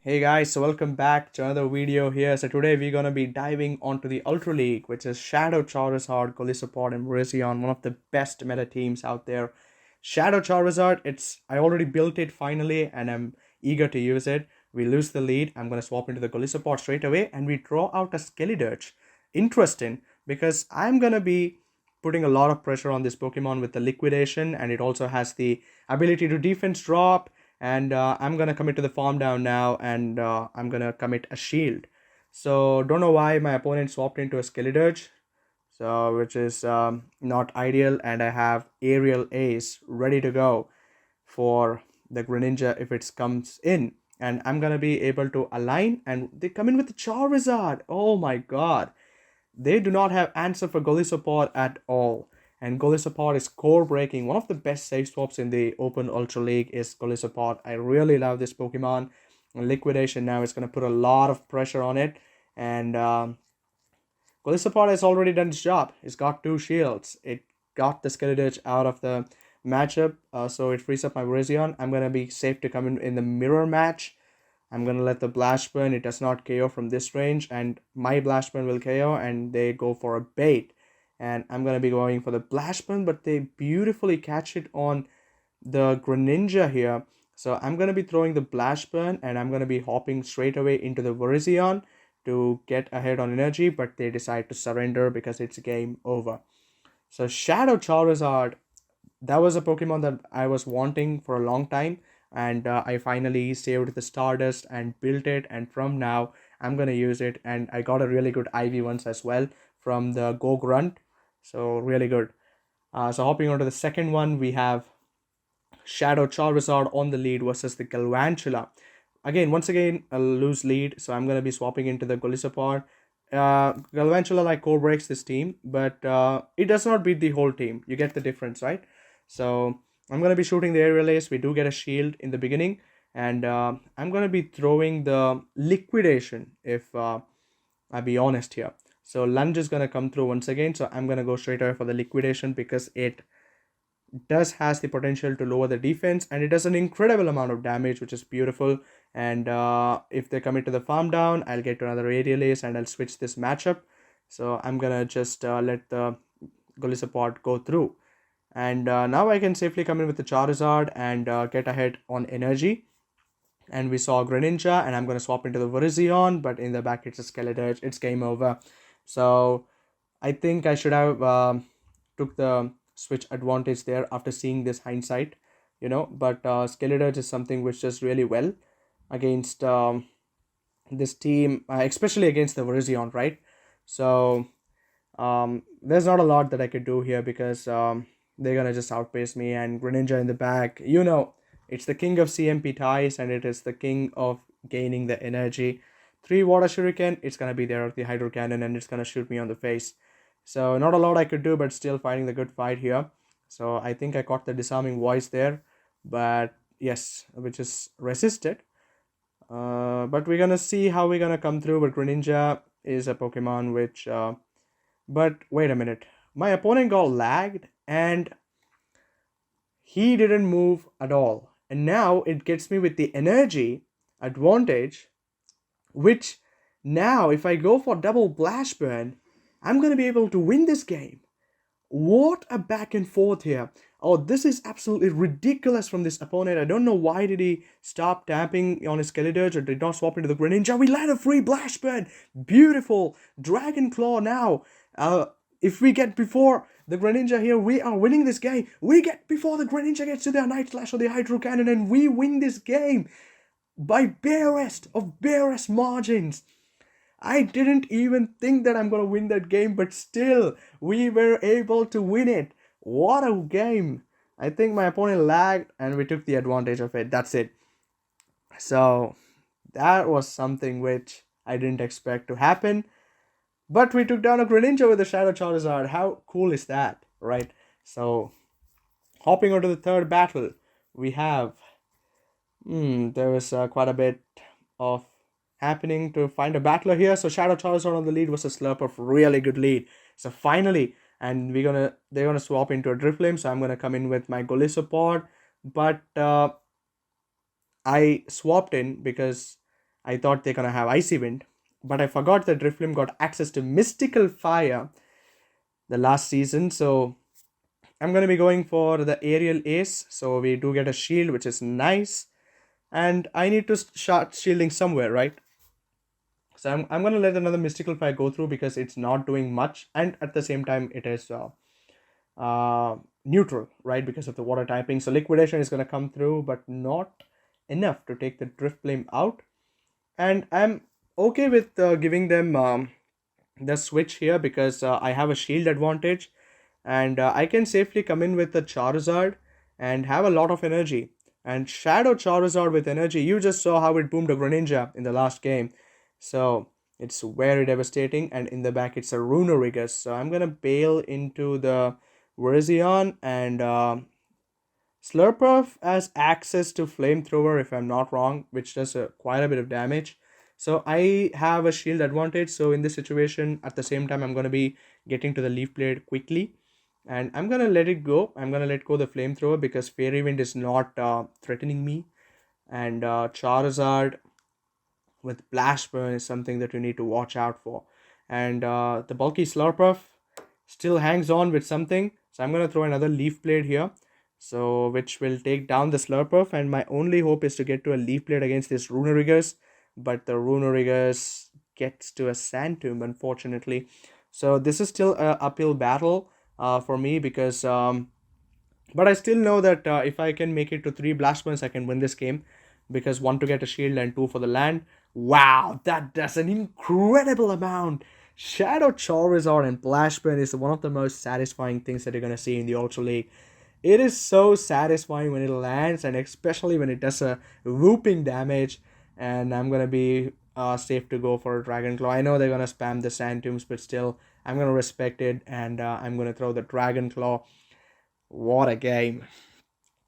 Hey guys, so welcome back to another video here. So today we're gonna be diving onto the Ultra League, which is Shadow Charizard, Golisopod, and Virizion, one of the best meta teams out there. Shadow Charizard, I already built it finally, and I'm eager to use it. We lose the lead. I'm gonna swap into the Golisopod straight away, and we draw out a Skeledirge. Interesting, because I'm gonna be putting a lot of pressure on this Pokemon with the liquidation, and it also has the ability to defense drop, and I'm gonna commit to the farm down now, and I'm gonna commit a shield. So don't know why my opponent swapped into a Skeledirge, so which is not ideal, and I have Aerial Ace ready to go for the Greninja if it comes in, and I'm gonna be able to align, and they come in with the Charizard. Oh my god, they do not have answer for Golisopod at all. And Golisopod is core breaking. One of the best save swaps in the Open Ultra League is Golisopod. I really love this Pokemon. Liquidation now is going to put a lot of pressure on it. And Golisopod has already done its job. It's got two shields. It got the Skeledirge out of the matchup, so it frees up my Virizion. I'm going to be safe to come in the mirror match. I'm gonna let the Blast Burn, it does not KO from this range, and my Blast Burn will KO, and they go for a bait. And I'm gonna be going for the Blast Burn, but they beautifully catch it on the Greninja here. So I'm gonna be throwing the Blast Burn, and I'm gonna be hopping straight away into the Virizion to get ahead on energy, but they decide to surrender because it's game over. So Shadow Charizard, that was a Pokemon that I was wanting for a long time, and I finally saved the Stardust and built it. And from now, I'm gonna use it. And I got a really good IV once as well from the Go Grunt, so really good. So hopping on to the second one, we have Shadow Charizard on the lead versus the Galvantula. Once again, a loose lead, so I'm gonna be swapping into the Golisopod. Galvantula like core breaks this team, but it does not beat the whole team. You get the difference, right? So I'm gonna be shooting the aerial ace. We do get a shield in the beginning, and I'm gonna be throwing the liquidation if I'll be honest here. So lunge is gonna come through once again. So I'm gonna go straight away for the liquidation because it does has the potential to lower the defense, and it does an incredible amount of damage, which is beautiful. And if they commit to the farm down, I'll get to another aerial ace and I'll switch this matchup. So I'm gonna just let the Golisopod go through, and now I can safely come in with the Charizard and get ahead on energy. And we saw Greninja, and I'm going to swap into the Virizion, but in the back it's a Skeledirge. It's game over. So I think I should have took the switch advantage there after seeing this hindsight, but Skeledirge is something which does really well against this team, especially against the Virizion, right? So there's not a lot that I could do here because they're gonna just outpace me. And Greninja in the back, it's the king of CMP ties, and it is the king of gaining the energy. 3 water shuriken, it's gonna be there, the hydro cannon, and it's gonna shoot me on the face. So not a lot I could do, but still fighting the good fight here. So I think I caught the disarming voice there, but yes, which is resisted. But we're gonna see how we're gonna come through. But Greninja is a Pokemon which but wait a minute. My opponent got lagged and he didn't move at all. And now it gets me with the energy advantage, which now if I go for double Blast Burn, I'm going to be able to win this game. What a back and forth here. Oh, this is absolutely ridiculous from this opponent. I don't know why did he stop tapping on his Skeledirge or did not swap into the Greninja. We land a free Blast Burn. Beautiful. Dragon Claw now. If we get before the Greninja here, we are winning this game. We get before the Greninja gets to their Night Slash or the Hydro Cannon, and we win this game by barest margins. I didn't even think that I'm going to win that game, but still, we were able to win it. What a game. I think my opponent lagged and we took the advantage of it. That's it. So, that was something which I didn't expect to happen. But we took down a Greninja with a Shadow Charizard. How cool is that, right? So, hopping on to the third battle, we have... there was quite a bit of happening to find a battler here. So Shadow Charizard on the lead was a Slurpuff, really good lead. So finally, and they're gonna swap into a Drifloon. So I'm gonna come in with my Golisopod, but I swapped in because I thought they're gonna have Icy Wind, but I forgot that Drifloon got access to Mystical Fire the last season. So I'm gonna be going for the Aerial Ace. So we do get a shield, which is nice, and I need to start shielding somewhere, right? So I'm gonna let another Mystical Fire go through because it's not doing much, and at the same time it is neutral, right? Because of the water typing. So Liquidation is gonna come through, but not enough to take the Drifloon out. And I'm okay with giving them the switch here because I have a shield advantage, and I can safely come in with the Charizard and have a lot of energy. And Shadow Charizard with energy, you just saw how it boomed a Greninja in the last game. So it's very devastating, and in the back it's a Runerigus. So I'm gonna bail into the Virizion, and Slurpuff has access to Flamethrower if I'm not wrong, which does quite a bit of damage. So I have a shield advantage. So in this situation, at the same time, I'm going to be getting to the Leaf Blade quickly. And I'm going to let it go. I'm going to let go the Flamethrower because Fairy Wind is not threatening me. And Charizard with Blast Burn is something that you need to watch out for. And the bulky Slurpuff still hangs on with something. So I'm going to throw another Leaf Blade here. So which will take down the Slurpuff. And my only hope is to get to a Leaf Blade against this Runerigus. But the Runerigus gets to a Sand Tomb, unfortunately. So this is still an uphill battle for me because... but I still know that if I can make it to 3 Blast Burns, I can win this game. Because 1 to get a shield and 2 for the land. Wow, that does an incredible amount. Shadow Charizard and Blast Burn is one of the most satisfying things that you're going to see in the Ultra League. It is so satisfying when it lands, and especially when it does a whooping damage. And I'm going to be safe to go for a Dragon Claw. I know they're going to spam the Sand Tombs, but still, I'm going to respect it, and I'm going to throw the Dragon Claw. What a game.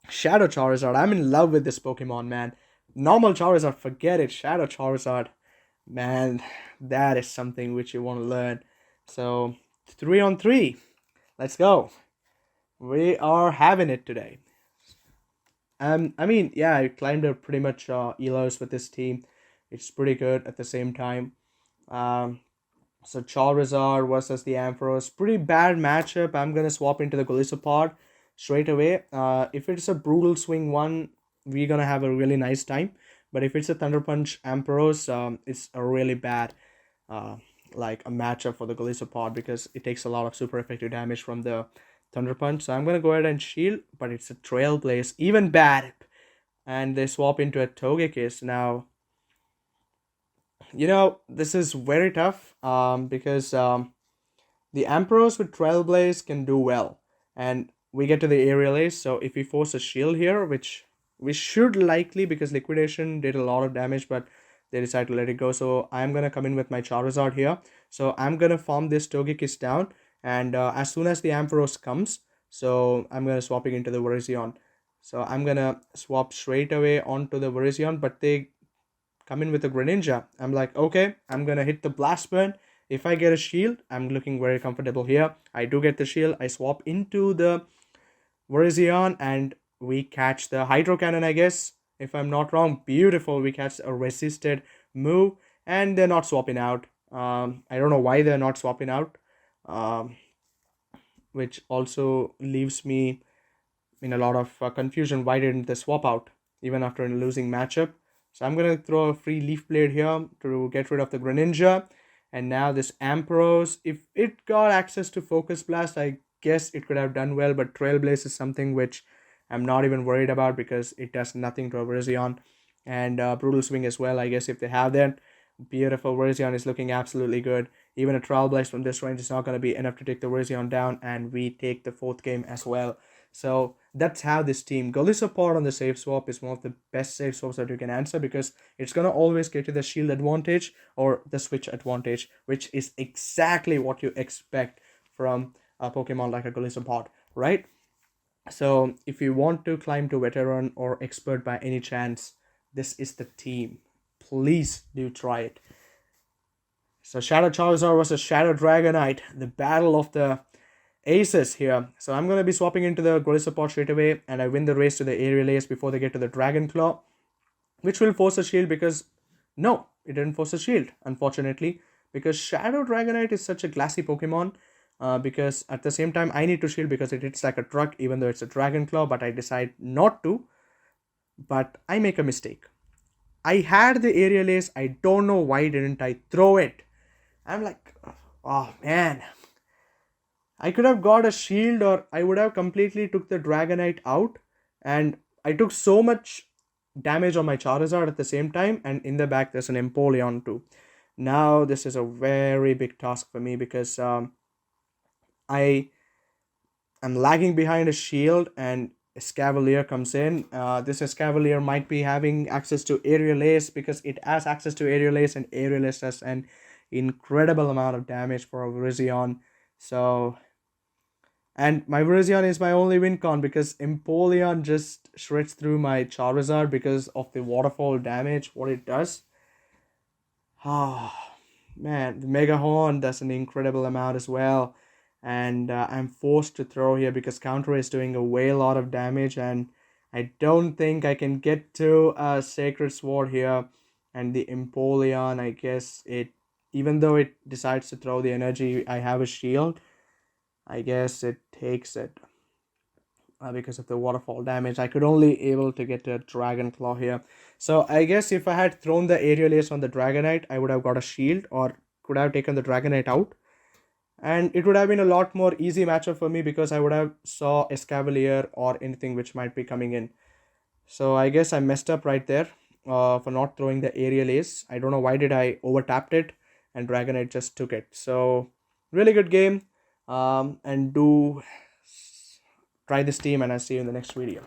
Shadow Charizard, I'm in love with this Pokemon, man. Normal Charizard, forget it. Shadow Charizard, man, that is something which you want to learn. So, 3 on 3. Let's go. We are having it today. I mean, yeah, I climbed up pretty much elos with this team. It's pretty good at the same time. So Charizard versus the Ampharos, pretty bad matchup. I'm gonna swap into the Golisopod straight away. If it's a brutal swing one, we're gonna have a really nice time. But if it's a Thunder Punch Ampharos, it's a really bad like a matchup for the Golisopod because it takes a lot of super effective damage from the Thunder Punch. So I'm gonna go ahead and shield, but it's a Trailblaze, even bad. And they swap into a Togekiss. Now, you know, this is very tough because the Ampharos with Trailblaze can do well. And we get to the Aerial Ace, so if we force a shield here, which we should likely because Liquidation did a lot of damage, but they decide to let it go. So I'm going to come in with my Charizard here. So I'm going to farm this Togekiss down. And as soon as the Ampharos comes, so I'm going to swap it into the Virizion. So I'm going to swap straight away onto the Virizion, but they come in with a Greninja. I'm like, okay, I'm going to hit the Blast Burn. If I get a shield, I'm looking very comfortable here. I do get the shield. I swap into the Virizion and we catch the Hydro Cannon, I guess. If I'm not wrong, beautiful. We catch a resisted move and they're not swapping out. I don't know why they're not swapping out. Which also leaves me in a lot of confusion. Why didn't they swap out even after a losing matchup? So I'm going to throw a free Leaf Blade here to get rid of the Greninja. And now this Ampharos, if it got access to Focus Blast, I guess it could have done well. But Trailblaze is something which I'm not even worried about because it does nothing to a Virizion. And Brutal Swing as well, I guess, if they have that. Beautiful. Virizion is looking absolutely good. Even a Trailblaze from this range is not going to be enough to take the Virizion down. And we take the 4th game as well. So that's how this team. Golisopod on the save swap is one of the best save swaps that you can answer because it's going to always get you the shield advantage or the switch advantage, which is exactly what you expect from a Pokemon like a Golisopod, right? So if you want to climb to veteran or expert by any chance, this is the team. Please do try it. So Shadow Charizard versus Shadow Dragonite, the battle of the aces here. So I'm going to be swapping into the Golisopod straight away and I win the race to the Aerial Ace before they get to the Dragon Claw, which will force a shield because No, it didn't force a shield, unfortunately, because Shadow Dragonite is such a glassy Pokemon. Because at the same time, I need to shield because it hits like a truck, even though it's a Dragon Claw, but I decide not to. But I make a mistake. I had the aerial ace. I don't know why didn't I throw it. I'm like, oh man, I could have got a shield, or I would have completely took the Dragonite out, and I took so much damage on my Charizard at the same time, and in the back there's an Empoleon too. Now this is a very big task for me because I am lagging behind a shield, and Escavalier comes in. This Escavalier might be having access to Aerial Ace because it has access to Aerial Ace, and Aerial Ace does an incredible amount of damage for a Virizion. So, and my Virizion is my only win con because Empoleon just shreds through my Charizard because of the waterfall damage, what it does. Ah, man, the Mega Horn does an incredible amount as well. And I'm forced to throw here because counter is doing a way lot of damage, and I don't think I can get to a Sacred Sword here. And the Empoleon, I guess it, even though it decides to throw the energy, I have a shield. I guess it takes it because of the waterfall damage. I could only able to get a Dragon Claw here. So I guess if I had thrown the Aerial Ace on the Dragonite, I would have got a shield, or could have taken the Dragonite out. And it would have been a lot more easy matchup for me because I would have saw Escavalier or anything which might be coming in. So I guess I messed up right there for not throwing the Aerial Ace. I don't know why did I over tapped it, and Dragonite just took it. So really good game. And do try this team, and I'll see you in the next video.